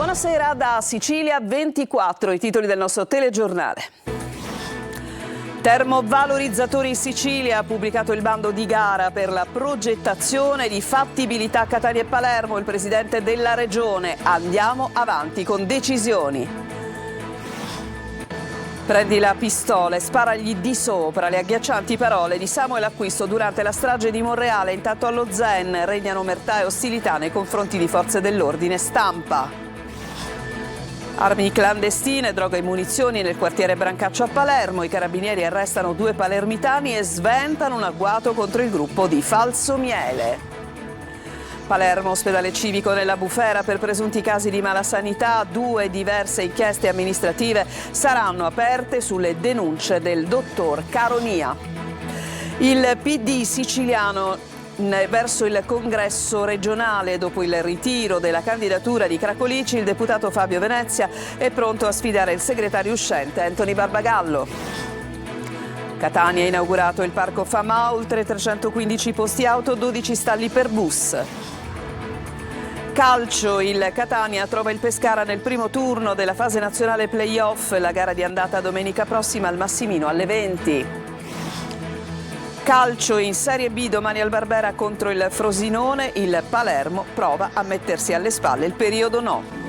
Buonasera da Sicilia 24, i titoli del nostro telegiornale. Termovalorizzatori Sicilia ha pubblicato il bando di gara per la progettazione di fattibilità Catania e Palermo. Il presidente della regione: andiamo avanti con decisioni. Prendi la pistola e sparagli di sopra, le agghiaccianti parole di Samuel Acquisto durante la strage di Monreale. Intanto allo Zen regnano omertà e ostilità nei confronti di forze dell'ordine. Stampa. Armi clandestine, droga e munizioni nel quartiere Brancaccio a Palermo. I carabinieri arrestano 2 palermitani e sventano un agguato contro il gruppo di Falsomiele. Palermo, ospedale civico nella bufera per presunti casi di malasanità. 2 diverse inchieste amministrative saranno aperte sulle denunce del dottor Caronia. Il PD siciliano verso il congresso regionale. Dopo il ritiro della candidatura di Cracolici, il deputato Fabio Venezia è pronto a sfidare il segretario uscente Anthony Barbagallo. Catania ha inaugurato il parco Fama, oltre 315 posti auto, 12 stalli per bus. Calcio, il Catania trova il Pescara nel primo turno della fase nazionale play-off. La gara di andata domenica prossima al Massimino alle 20. Calcio in Serie B, domani al Barbera contro il Frosinone. Il Palermo prova a mettersi alle spalle il periodo no.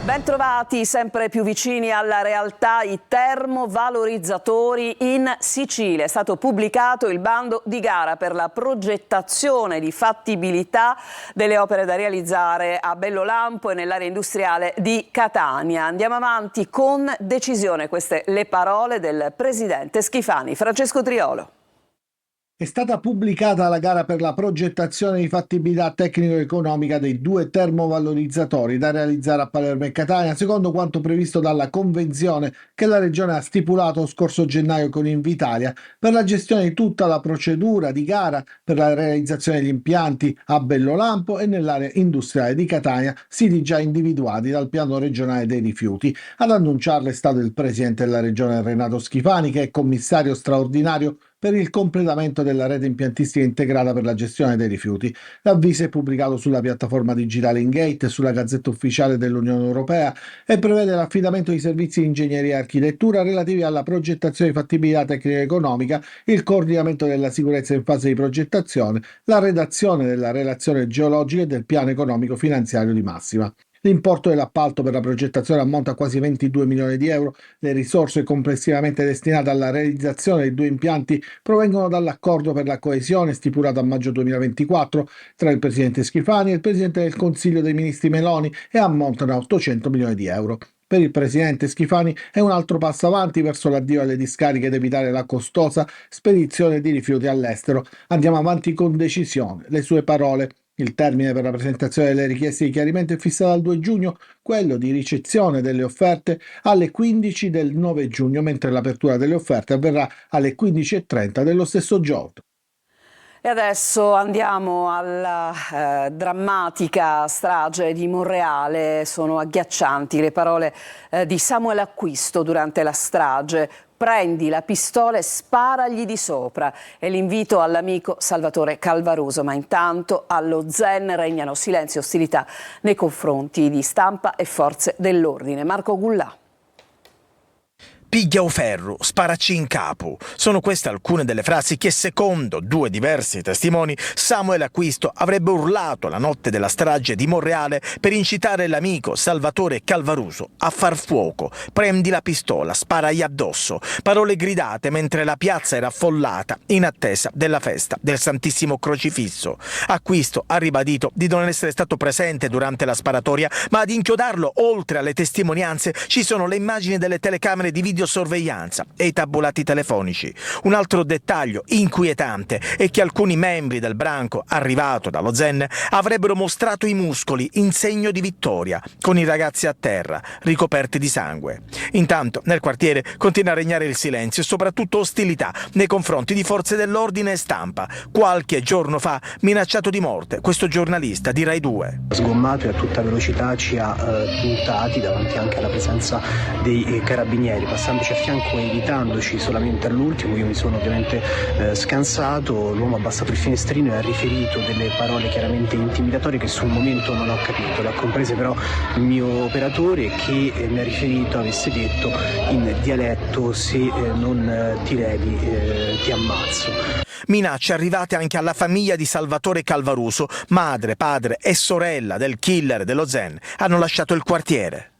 Bentrovati, sempre più vicini alla realtà, i termovalorizzatori in Sicilia. È stato pubblicato il bando di gara per la progettazione di fattibilità delle opere da realizzare a Bellolampo e nell'area industriale di Catania. Andiamo avanti con decisione, queste le parole del presidente Schifani. Francesco Triolo. È stata pubblicata la gara per la progettazione di fattibilità tecnico-economica dei 2 termovalorizzatori da realizzare a Palermo e Catania, secondo quanto previsto dalla convenzione che la Regione ha stipulato scorso gennaio con Invitalia per la gestione di tutta la procedura di gara per la realizzazione degli impianti a Bellolampo e nell'area industriale di Catania, siti già individuati dal piano regionale dei rifiuti. Ad annunciarlo è stato il presidente della Regione Renato Schifani, che è commissario straordinario per il completamento della rete impiantistica integrata per la gestione dei rifiuti. L'avviso è pubblicato sulla piattaforma digitale InGate e sulla Gazzetta Ufficiale dell'Unione Europea e prevede l'affidamento di servizi di ingegneria e architettura relativi alla progettazione di fattibilità tecnica e economica, il coordinamento della sicurezza in fase di progettazione, la redazione della relazione geologica e del piano economico finanziario di massima. L'importo dell'appalto per la progettazione ammonta a quasi 22 milioni di euro. Le risorse complessivamente destinate alla realizzazione dei 2 impianti provengono dall'accordo per la coesione stipulato a maggio 2024 tra il presidente Schifani e il presidente del Consiglio dei Ministri Meloni e ammontano a 800 milioni di euro. Per il presidente Schifani è un altro passo avanti verso l'addio alle discariche ed evitare la costosa spedizione di rifiuti all'estero. Andiamo avanti con decisione. Le sue parole. Il termine per la presentazione delle richieste di chiarimento è fissato al 2 giugno, quello di ricezione delle offerte alle 15 del 9 giugno, mentre l'apertura delle offerte avverrà alle 15:30 dello stesso giorno. E adesso andiamo alla drammatica strage di Monreale. Sono agghiaccianti le parole di Samuel Acquisto durante la strage. Prendi la pistola e sparagli di sopra. È l'invito all'amico Salvatore Calvaruso, ma intanto allo Zen regnano silenzio e ostilità nei confronti di stampa e forze dell'ordine. Marco Gullà. Piglia o ferro, sparaci in capo. Sono queste alcune delle frasi che, secondo 2 diversi testimoni, Samuel Acquisto avrebbe urlato la notte della strage di Monreale per incitare l'amico Salvatore Calvaruso a far fuoco. Prendi la pistola, sparagli addosso. Parole gridate mentre la piazza era affollata in attesa della festa del Santissimo Crocifisso. Acquisto ha ribadito di non essere stato presente durante la sparatoria, ma ad inchiodarlo, oltre alle testimonianze, ci sono le immagini delle telecamere di videosorveglianza e i tabulati telefonici. Un altro dettaglio inquietante è che alcuni membri del branco arrivato dallo Zen avrebbero mostrato i muscoli in segno di vittoria, con i ragazzi a terra, ricoperti di sangue. Intanto nel quartiere continua a regnare il silenzio e soprattutto ostilità nei confronti di forze dell'ordine e stampa. Qualche giorno fa minacciato di morte questo giornalista di Rai 2. Sgommato e a tutta velocità ci ha puntati davanti anche alla presenza dei carabinieri, passati passandoci a fianco e evitandoci solamente all'ultimo. Io mi sono ovviamente scansato, l'uomo ha abbassato il finestrino e ha riferito delle parole chiaramente intimidatorie che sul momento non ho capito. Le ha comprese però il mio operatore, che mi ha riferito, avesse detto in dialetto: se non ti levi ti ammazzo. Minacce arrivate anche alla famiglia di Salvatore Calvaruso. Madre, padre e sorella del killer dello Zen hanno lasciato il quartiere.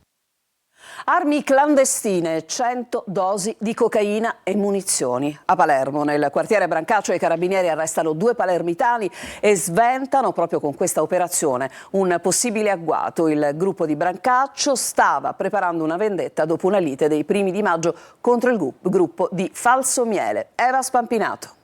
Armi clandestine, 100 dosi di cocaina e munizioni. A Palermo, nel quartiere Brancaccio, i carabinieri arrestano 2 palermitani e sventano proprio con questa operazione un possibile agguato. Il gruppo di Brancaccio stava preparando una vendetta dopo una lite dei primi di maggio contro il gruppo di Falsomiele. Eva Spampinato.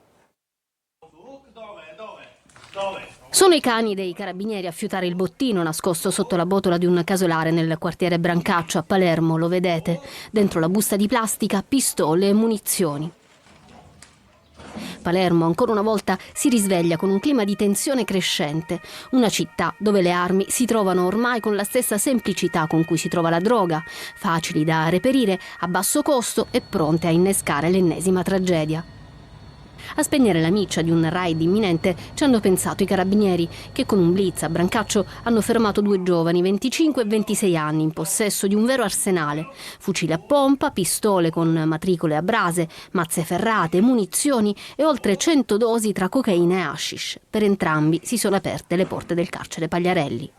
Sono i cani dei carabinieri a fiutare il bottino nascosto sotto la botola di un casolare nel quartiere Brancaccio a Palermo, lo vedete. Dentro la busta di plastica, pistole e munizioni. Palermo ancora una volta si risveglia con un clima di tensione crescente. Una città dove le armi si trovano ormai con la stessa semplicità con cui si trova la droga, facili da reperire, a basso costo e pronte a innescare l'ennesima tragedia. A spegnere la miccia di un raid imminente ci hanno pensato i carabinieri, che con un blitz a Brancaccio hanno fermato 2 giovani, 25 e 26 anni, in possesso di un vero arsenale: fucili a pompa, pistole con matricole a brase, mazze ferrate, munizioni e oltre 100 dosi tra cocaina e hashish. Per entrambi si sono aperte le porte del carcere Pagliarelli.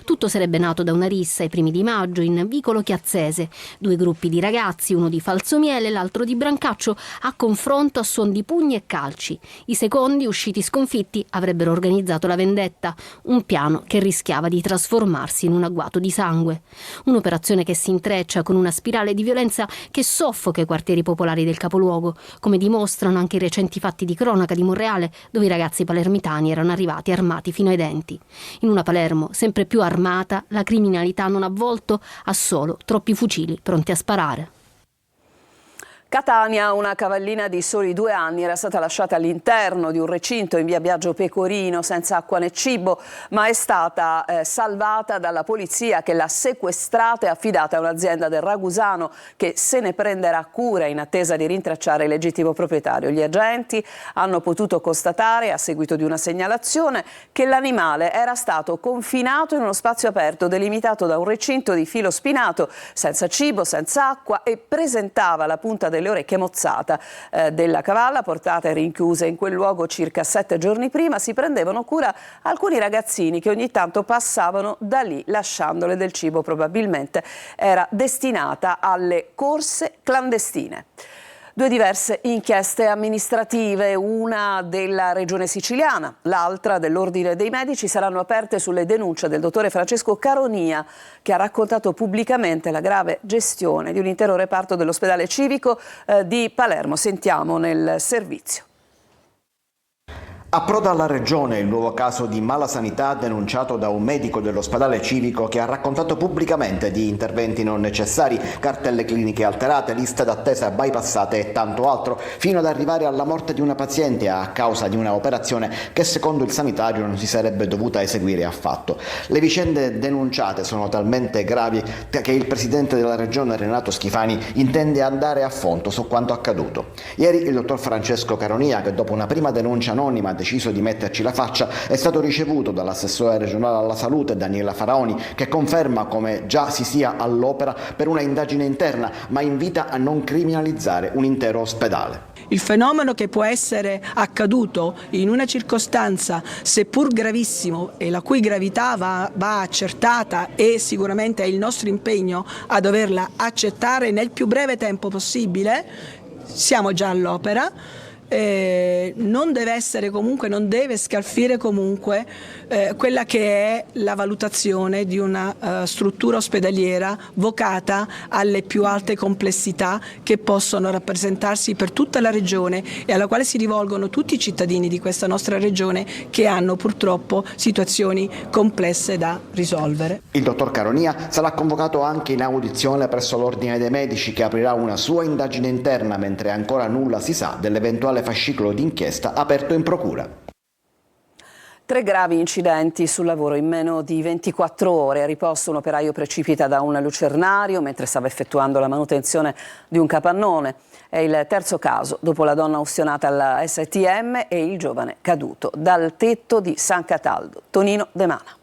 Tutto sarebbe nato da una rissa ai primi di maggio in vicolo Chiazzese. 2 gruppi di ragazzi, uno di Falsomiele e l'altro di Brancaccio, a confronto a suon di pugni e calci. I secondi, usciti sconfitti, avrebbero organizzato la vendetta, un piano che rischiava di trasformarsi in un agguato di sangue. Un'operazione che si intreccia con una spirale di violenza che soffoca i quartieri popolari del capoluogo, come dimostrano anche i recenti fatti di cronaca di Monreale, dove i ragazzi palermitani erano arrivati armati fino ai denti. In una Palermo sempre più armata, la criminalità non ha volto, ha solo troppi fucili pronti a sparare. Catania, una cavallina di soli 2 anni era stata lasciata all'interno di un recinto in via Biagio Pecorino senza acqua né cibo, ma è stata salvata dalla polizia, che l'ha sequestrata e affidata a un'azienda del Ragusano che se ne prenderà cura in attesa di rintracciare il legittimo proprietario. Gli agenti hanno potuto constatare, a seguito di una segnalazione, che l'animale era stato confinato in uno spazio aperto delimitato da un recinto di filo spinato, senza cibo, senza acqua, e presentava la punta delle orecchie mozzata. Della cavalla, portata e rinchiusa in quel luogo circa 7 giorni prima, si prendevano cura alcuni ragazzini che ogni tanto passavano da lì lasciandole del cibo. Probabilmente era destinata alle corse clandestine. 2 diverse inchieste amministrative, una della Regione Siciliana, l'altra dell'Ordine dei Medici, saranno aperte sulle denunce del dottore Francesco Caronia, che ha raccontato pubblicamente la grave gestione di un intero reparto dell'ospedale civico di Palermo. Sentiamo nel servizio. Approda alla Regione il nuovo caso di malasanità denunciato da un medico dell'ospedale civico che ha raccontato pubblicamente di interventi non necessari, cartelle cliniche alterate, liste d'attesa bypassate e tanto altro, fino ad arrivare alla morte di una paziente a causa di una operazione che secondo il sanitario non si sarebbe dovuta eseguire affatto. Le vicende denunciate sono talmente gravi che il presidente della Regione, Renato Schifani, intende andare a fondo su quanto accaduto. Ieri il dottor Francesco Caronia, che dopo una prima denuncia anonima deciso di metterci la faccia, è stato ricevuto dall'assessore regionale alla salute Daniela Faraoni, che conferma come già si sia all'opera per una indagine interna, ma invita a non criminalizzare un intero ospedale. Il fenomeno che può essere accaduto in una circostanza seppur gravissimo e la cui gravità va accertata, e sicuramente è il nostro impegno a doverla accettare nel più breve tempo possibile, siamo già all'opera. Non deve essere comunque, non deve scalfire comunque quella che è la valutazione di una struttura ospedaliera vocata alle più alte complessità che possono rappresentarsi per tutta la regione e alla quale si rivolgono tutti i cittadini di questa nostra regione che hanno purtroppo situazioni complesse da risolvere. Il dottor Caronia sarà convocato anche in audizione presso l'Ordine dei Medici, che aprirà una sua indagine interna, mentre ancora nulla si sa dell'eventuale fascicolo d'inchiesta aperto in procura. 3 gravi incidenti sul lavoro in meno di 24 ore. A riposto un operaio precipita da un lucernario mentre stava effettuando la manutenzione di un capannone. È il terzo caso dopo la donna ustionata alla STM e il giovane caduto dal tetto di San Cataldo. Tonino De Mana.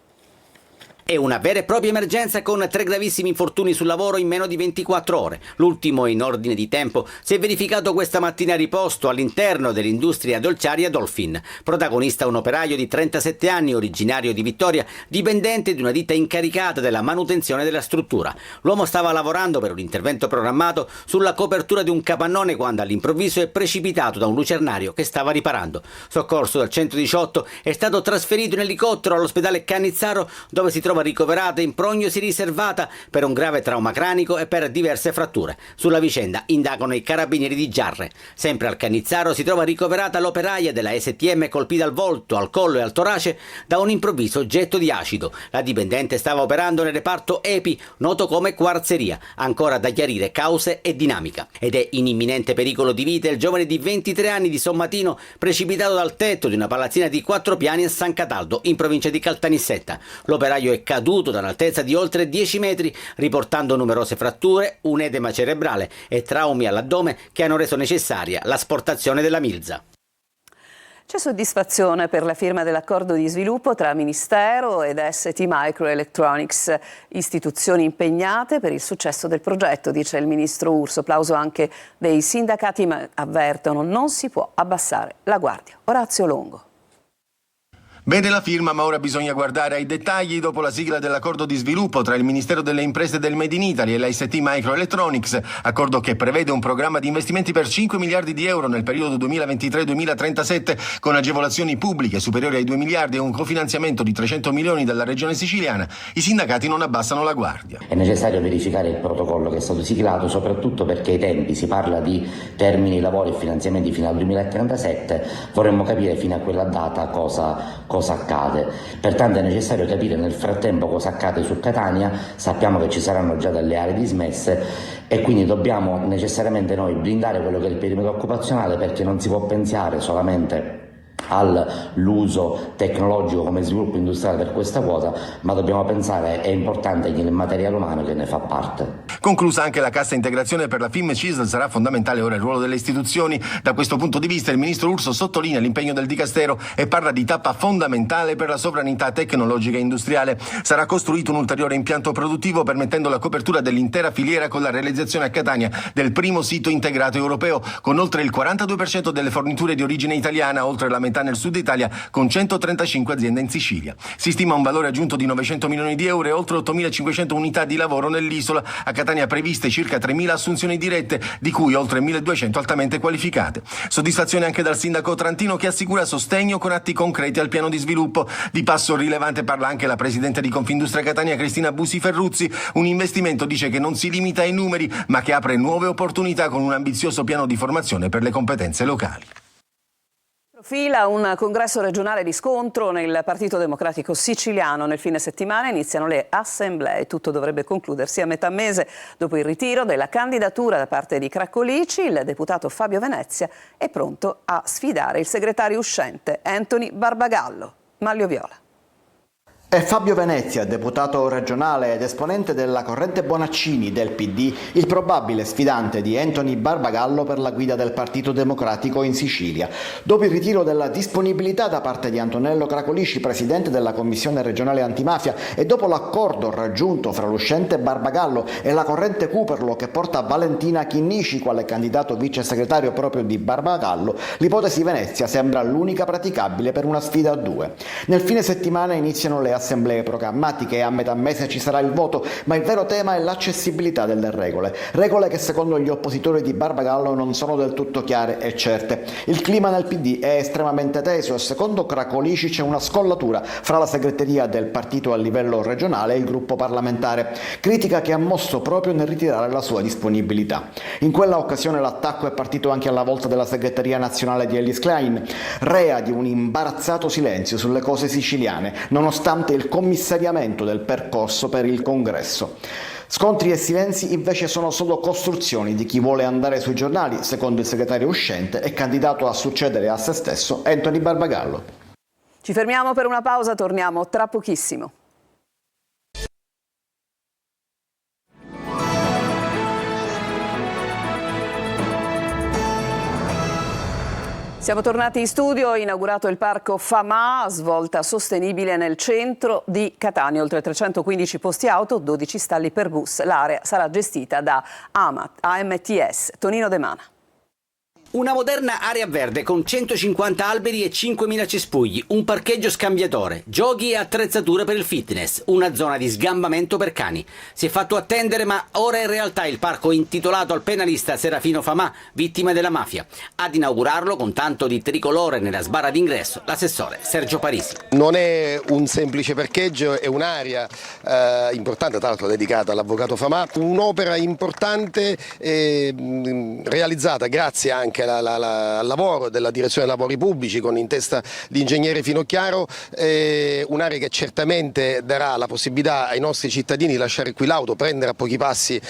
È una vera e propria emergenza con 3 gravissimi infortuni sul lavoro in meno di 24 ore. L'ultimo in ordine di tempo si è verificato questa mattina a Riposto all'interno dell'industria dolciaria Dolphin. Protagonista un operaio di 37 anni, originario di Vittoria, dipendente di una ditta incaricata della manutenzione della struttura. L'uomo stava lavorando per un intervento programmato sulla copertura di un capannone quando all'improvviso è precipitato da un lucernario che stava riparando. Soccorso dal 118, è stato trasferito in elicottero all'ospedale Cannizzaro, dove si trova ricoverata in prognosi riservata per un grave trauma cranico e per diverse fratture. Sulla vicenda indagano i carabinieri di Giarre. Sempre al Cannizzaro si trova ricoverata l'operaia della STM colpita al volto, al collo e al torace da un improvviso getto di acido. La dipendente stava operando nel reparto EPI, noto come quarzeria. Ancora da chiarire cause e dinamica. Ed è in imminente pericolo di vita il giovane di 23 anni di Sommatino, precipitato dal tetto di una palazzina di 4 piani a San Cataldo, in provincia di Caltanissetta. L'operaio è caduto da un'altezza di oltre 10 metri, riportando numerose fratture, un edema cerebrale e traumi all'addome che hanno reso necessaria l'asportazione della milza. C'è soddisfazione per la firma dell'accordo di sviluppo tra Ministero ed ST Microelectronics, istituzioni impegnate per il successo del progetto, dice il ministro Urso. Plauso anche dei sindacati, ma avvertono non si può abbassare la guardia. Orazio Longo. Bene la firma, ma ora bisogna guardare ai dettagli. Dopo la sigla dell'accordo di sviluppo tra il Ministero delle Imprese del Made in Italy e la ST Microelectronics, accordo che prevede un programma di investimenti per 5 miliardi di euro nel periodo 2023-2037 con agevolazioni pubbliche superiori ai 2 miliardi e un cofinanziamento di 300 milioni dalla regione siciliana, i sindacati non abbassano la guardia. È necessario verificare il protocollo che è stato siglato, soprattutto perché i tempi, si parla di termini, lavori e finanziamenti fino al 2037, vorremmo capire fino a quella data cosa accade. Pertanto è necessario capire nel frattempo cosa accade su Catania. Sappiamo che ci saranno già delle aree dismesse e quindi dobbiamo necessariamente noi blindare quello che è il perimetro occupazionale, perché non si può pensare solamente all'uso tecnologico come sviluppo industriale per questa quota, ma dobbiamo pensare, è importante, che il materiale umano che ne fa parte. Conclusa anche la cassa integrazione per la FIM CISL, sarà fondamentale ora il ruolo delle istituzioni. Da questo punto di vista il ministro Urso sottolinea l'impegno del Dicastero e parla di tappa fondamentale per la sovranità tecnologica e industriale. Sarà costruito un ulteriore impianto produttivo permettendo la copertura dell'intera filiera con la realizzazione a Catania del primo sito integrato europeo con oltre il 42% delle forniture di origine italiana, oltre la metà nel sud Italia, con 135 aziende in Sicilia. Si stima un valore aggiunto di 900 milioni di euro e oltre 8.500 unità di lavoro nell'isola. A Catania previste circa 3.000 assunzioni dirette, di cui oltre 1.200 altamente qualificate. Soddisfazione anche dal sindaco Trantino, che assicura sostegno con atti concreti al piano di sviluppo. Di passo rilevante parla anche la presidente di Confindustria Catania, Cristina Busi Ferruzzi. Un investimento, dice, che non si limita ai numeri, ma che apre nuove opportunità con un ambizioso piano di formazione per le competenze locali. Profila un congresso regionale di scontro nel Partito Democratico siciliano. Nel fine settimana iniziano le assemblee. Tutto dovrebbe concludersi a metà mese. Dopo il ritiro della candidatura da parte di Cracolici, il deputato Fabio Venezia è pronto a sfidare il segretario uscente Anthony Barbagallo. Maglio Viola. È Fabio Venezia, deputato regionale ed esponente della corrente Bonaccini del PD, il probabile sfidante di Anthony Barbagallo per la guida del Partito Democratico in Sicilia. Dopo il ritiro della disponibilità da parte di Antonello Cracolici, presidente della Commissione regionale antimafia, e dopo l'accordo raggiunto fra l'uscente Barbagallo e la corrente Cooperlo che porta Valentina Chinnici quale candidato vice segretario proprio di Barbagallo, l'ipotesi Venezia sembra l'unica praticabile per una sfida a due. Nel fine settimana iniziano le assemblee programmatiche e a metà mese ci sarà il voto, ma il vero tema è l'accessibilità delle regole che secondo gli oppositori di Barbagallo non sono del tutto chiare e certe. Il clima nel PD è estremamente teso e secondo Cracolici c'è una scollatura fra la segreteria del partito a livello regionale e il gruppo parlamentare, critica che ha mosso proprio nel ritirare la sua disponibilità. In quella occasione l'attacco è partito anche alla volta della segreteria nazionale di Ellis Klein, rea di un imbarazzato silenzio sulle cose siciliane, nonostante il commissariamento del percorso per il congresso. Scontri e silenzi invece sono solo costruzioni di chi vuole andare sui giornali, secondo il segretario uscente e candidato a succedere a se stesso Anthony Barbagallo. Ci fermiamo per una pausa, torniamo tra pochissimo. Siamo tornati in studio, inaugurato il parco Famà, svolta sostenibile nel centro di Catania, oltre 315 posti auto, 12 stalli per bus. L'area sarà gestita da AMTS. Tonino De Mana. Una moderna area verde con 150 alberi e 5.000 cespugli, un parcheggio scambiatore, giochi e attrezzature per il fitness, una zona di sgambamento per cani. Si è fatto attendere, ma ora è in realtà il parco intitolato al penalista Serafino Famà, vittima della mafia. Ad inaugurarlo, con tanto di tricolore nella sbarra d'ingresso, l'assessore Sergio Parisi. Non è un semplice parcheggio, è un'area importante, tra l'altro dedicata all'avvocato Famà, un'opera importante realizzata grazie anche al lavoro della direzione dei lavori pubblici con in testa l'ingegnere Finocchiaro, un'area che certamente darà la possibilità ai nostri cittadini di lasciare qui l'auto, prendere a pochi passi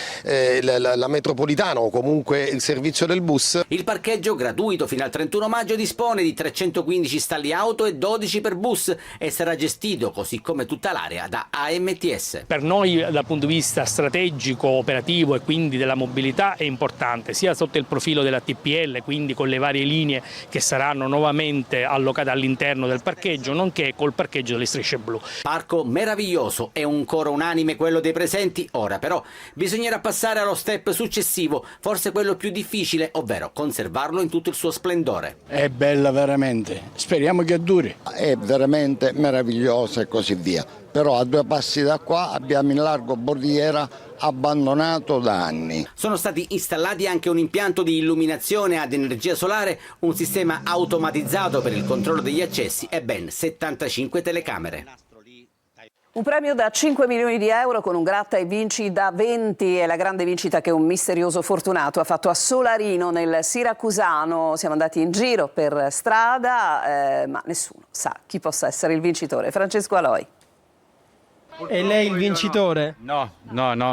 la metropolitana o comunque il servizio del bus. Il parcheggio, gratuito fino al 31 maggio, dispone di 315 stalli auto e 12 per bus e sarà gestito, così come tutta l'area, da AMTS. Per noi dal punto di vista strategico, operativo e quindi della mobilità è importante, sia sotto il profilo della TPL, quindi con le varie linee che saranno nuovamente allocate all'interno del parcheggio, nonché col parcheggio delle strisce blu. Parco meraviglioso, è un coro unanime quello dei presenti. Ora però bisognerà passare allo step successivo, forse quello più difficile, ovvero conservarlo in tutto il suo splendore. È bella veramente, speriamo che duri. È veramente meravigliosa e così via, però a 2 passi da qua abbiamo il largo Bordiera abbandonato da anni. Sono stati installati anche un impianto di illuminazione ad energia solare, un sistema automatizzato per il controllo degli accessi e ben 75 telecamere. Un premio da 5 milioni di euro con un gratta e vinci da 20 è la grande vincita che un misterioso fortunato ha fatto a Solarino nel Siracusano. Siamo andati in giro per strada, ma nessuno sa chi possa essere il vincitore. Francesco Aloi. E lei il vincitore? No,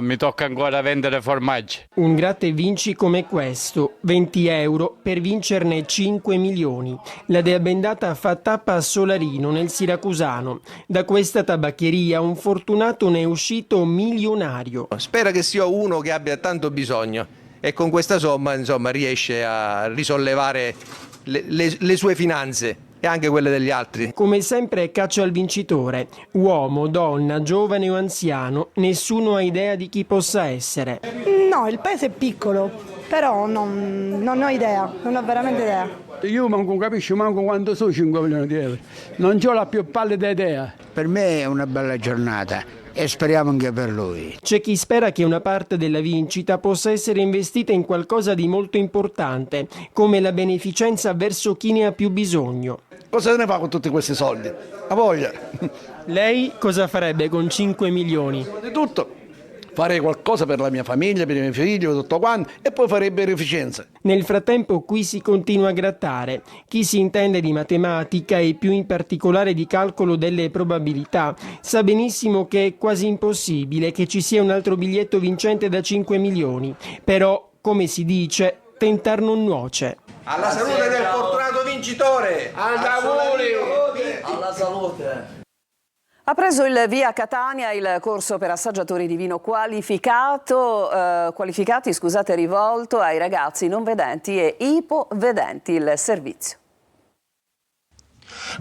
mi tocca ancora vendere formaggi. Un gratta e vinci come questo, 20 euro per vincerne 5 milioni. La dea bendata fa tappa a Solarino nel Siracusano. Da questa tabaccheria un fortunato ne è uscito milionario. Spera che sia uno che abbia tanto bisogno e con questa somma riesce a risollevare le sue finanze e anche quelle degli altri. Come sempre caccia al vincitore. Uomo, donna, giovane o anziano, nessuno ha idea di chi possa essere. No, il paese è piccolo, però non ho idea, non ho veramente idea. Io non capisco manco quanto sono 5 milioni di euro, non ho la più pallida idea. Per me è una bella giornata e speriamo anche per lui. C'è chi spera che una parte della vincita possa essere investita in qualcosa di molto importante, come la beneficenza verso chi ne ha più bisogno. Cosa se ne fa con tutti questi soldi? A voglia. Lei cosa farebbe con 5 milioni? Di tutto. Farei qualcosa per la mia famiglia, per i miei figli, per tutto quanto, e poi farei beneficenza. Nel frattempo qui si continua a grattare. Chi si intende di matematica e più in particolare di calcolo delle probabilità sa benissimo che è quasi impossibile che ci sia un altro biglietto vincente da 5 milioni. Però, come si dice, tentar non nuoce. Alla salute del fortunato vincitore! Alla salute! Ha preso il via a Catania il corso per assaggiatori di vino qualificati, rivolto ai ragazzi non vedenti e ipovedenti. Il servizio.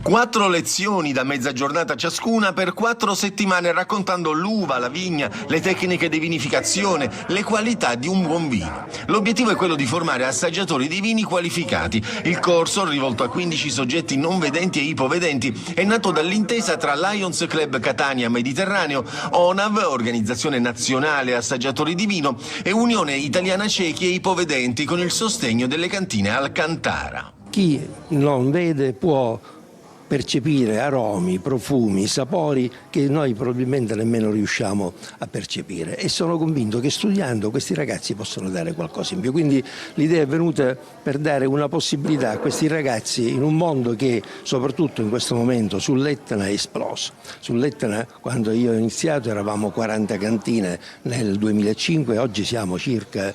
4 lezioni da mezza giornata ciascuna per 4 settimane, raccontando l'uva, la vigna, le tecniche di vinificazione, le qualità di un buon vino. L'obiettivo è quello di formare assaggiatori di vini qualificati. Il corso, rivolto a 15 soggetti non vedenti e ipovedenti, è nato dall'intesa tra Lions Club Catania Mediterraneo, ONAV, Organizzazione Nazionale Assaggiatori di Vino, e Unione Italiana Ciechi e Ipovedenti, con il sostegno delle cantine Alcantara. Chi non vede può percepire aromi, profumi, sapori che noi probabilmente nemmeno riusciamo a percepire, e sono convinto che studiando questi ragazzi possono dare qualcosa in più. Quindi l'idea è venuta per dare una possibilità a questi ragazzi in un mondo che soprattutto in questo momento sull'Etna è esploso. Sull'Etna, quando io ho iniziato, eravamo 40 cantine nel 2005, oggi siamo circa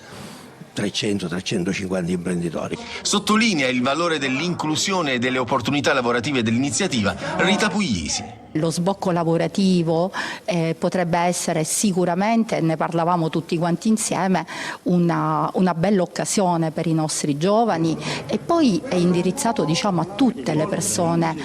300-350 imprenditori. Sottolinea il valore dell'inclusione e delle opportunità lavorative dell'iniziativa Rita Puglisi. Lo sbocco lavorativo potrebbe essere sicuramente, ne parlavamo tutti quanti insieme, una bella occasione per i nostri giovani, e poi è indirizzato, diciamo, a tutte le persone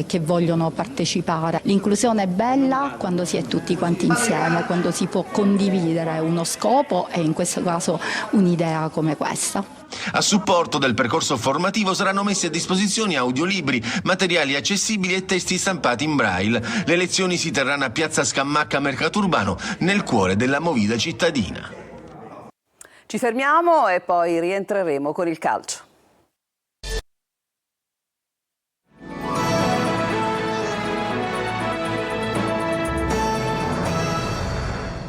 che vogliono partecipare. L'inclusione è bella quando si è tutti quanti insieme, quando si può condividere uno scopo e in questo caso un'idea come questa. A supporto del percorso formativo saranno messi a disposizione audiolibri, materiali accessibili e testi stampati in braille. Le lezioni si terranno a Piazza Scamacca Mercato Urbano, nel cuore della movida cittadina. Ci fermiamo e poi rientreremo con il calcio.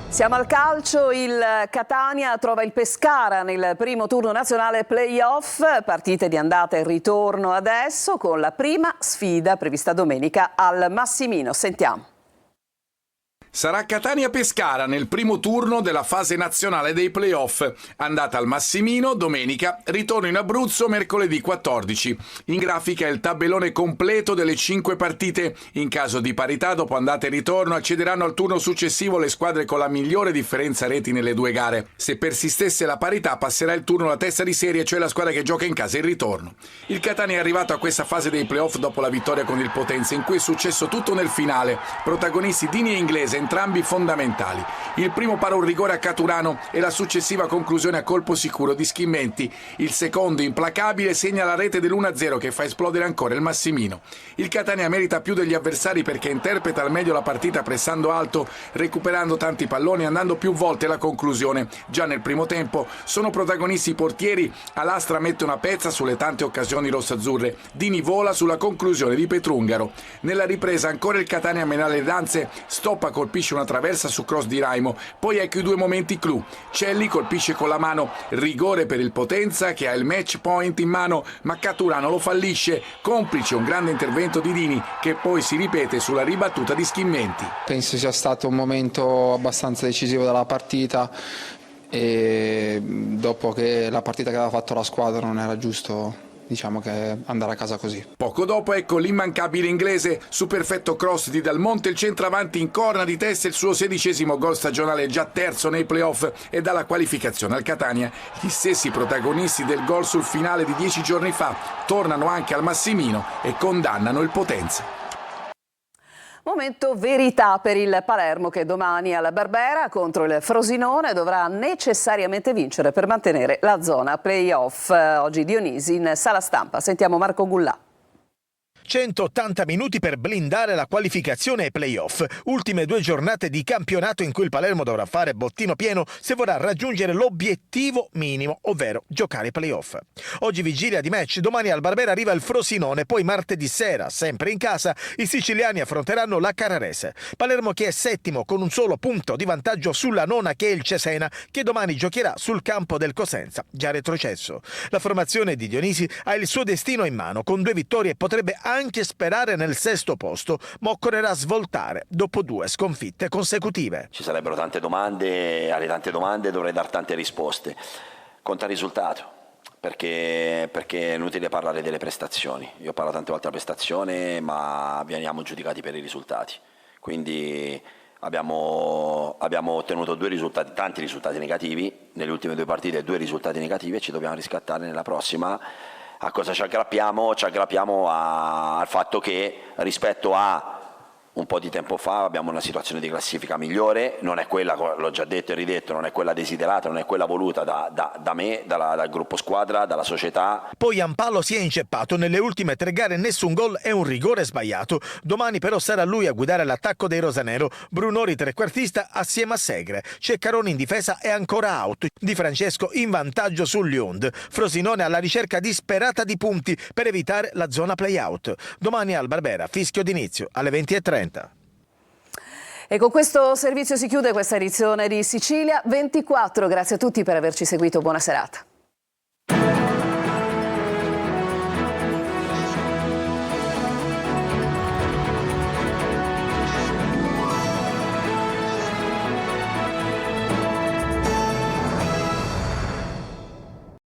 Siamo al calcio, il Catania trova il Pescara nel primo turno nazionale playoff, partite di andata e ritorno adesso con la prima sfida prevista domenica al Massimino. Sentiamo. Sarà Catania-Pescara nel primo turno della fase nazionale dei playoff. Andata al Massimino domenica, ritorno in Abruzzo mercoledì 14. In grafica il tabellone completo delle 5 partite. In caso di parità dopo andata e ritorno accederanno al turno successivo le squadre con la migliore differenza reti nelle 2 gare. Se persistesse la parità passerà il turno alla testa di serie, cioè la squadra che gioca in casa il ritorno. Il Catania è arrivato a questa fase dei playoff dopo la vittoria con il Potenza, in cui è successo tutto nel finale. Protagonisti Dini e Inglese, entrambi fondamentali. Il primo para un rigore a Caturano e la successiva conclusione a colpo sicuro di Schimmenti. Il secondo, implacabile, segna la rete dell'1-0 che fa esplodere ancora il Massimino. Il Catania merita più degli avversari perché interpreta al meglio la partita pressando alto, recuperando tanti palloni e andando più volte alla conclusione. Già nel primo tempo sono protagonisti i portieri. Alastra mette una pezza sulle tante occasioni rossazzurre. Dini vola sulla conclusione di Petrungaro. Nella ripresa ancora il Catania mena le danze, stoppa, colpisce una traversa su cross di Raimo, poi ecco i 2 momenti clou. Celli colpisce con la mano, rigore per il Potenza che ha il match point in mano, ma Caturano lo fallisce, complice un grande intervento di Dini che poi si ripete sulla ribattuta di Schimmenti. Penso sia stato un momento abbastanza decisivo della partita e dopo che la partita che aveva fatto la squadra non era giusto, diciamo, che andare a casa così. Poco dopo ecco l'immancabile Inglese su perfetto cross di Dal Monte, il centravanti incorna di testa il suo 16° gol stagionale, già terzo nei playoff, e dalla qualificazione al Catania. Gli stessi protagonisti del gol sul finale di 10 giorni fa tornano anche al Massimino e condannano il Potenza. Momento verità per il Palermo che domani alla Barbera contro il Frosinone dovrà necessariamente vincere per mantenere la zona playoff. Oggi Dionisi in sala stampa. Sentiamo Marco Gullà. 180 minuti per blindare la qualificazione ai playoff. Ultime 2 giornate di campionato in cui il Palermo dovrà fare bottino pieno se vorrà raggiungere l'obiettivo minimo, ovvero giocare ai playoff. Oggi vigilia di match, domani al Barbera arriva il Frosinone, poi martedì sera, sempre in casa, i siciliani affronteranno la Carrarese. Palermo che è settimo con un solo punto di vantaggio sulla nona che è il Cesena, che domani giocherà sul campo del Cosenza, già retrocesso. La formazione di Dionisi ha il suo destino in mano, con 2 vittorie potrebbe anche sperare nel 6° posto, ma occorrerà svoltare dopo 2 sconfitte consecutive. Ci sarebbero tante domande, alle tante domande dovrei dare tante risposte. Conta il risultato, perché è inutile parlare delle prestazioni. Io parlo tante volte della prestazione, ma veniamo giudicati per i risultati. Quindi abbiamo ottenuto tanti risultati negativi, nelle ultime 2 partite 2 risultati negativi, e ci dobbiamo riscattare nella prossima. A cosa ci aggrappiamo? Ci aggrappiamo al fatto che rispetto a un po' di tempo fa abbiamo una situazione di classifica migliore, non è quella, l'ho già detto e ridetto, non è quella desiderata, non è quella voluta da me, dal gruppo squadra, dalla società. Poi Ampallo si è inceppato nelle ultime 3 gare, nessun gol e un rigore sbagliato. Domani però sarà lui a guidare l'attacco dei rosanero. Brunori trequartista assieme a Segre. Ceccaroni in difesa è ancora out. Di Francesco in vantaggio sul Lund. Frosinone alla ricerca disperata di punti per evitare la zona play-out. Domani al Barbera, fischio d'inizio alle 20:30. E con questo servizio si chiude questa edizione di Sicilia 24. Grazie a tutti per averci seguito. Buona serata.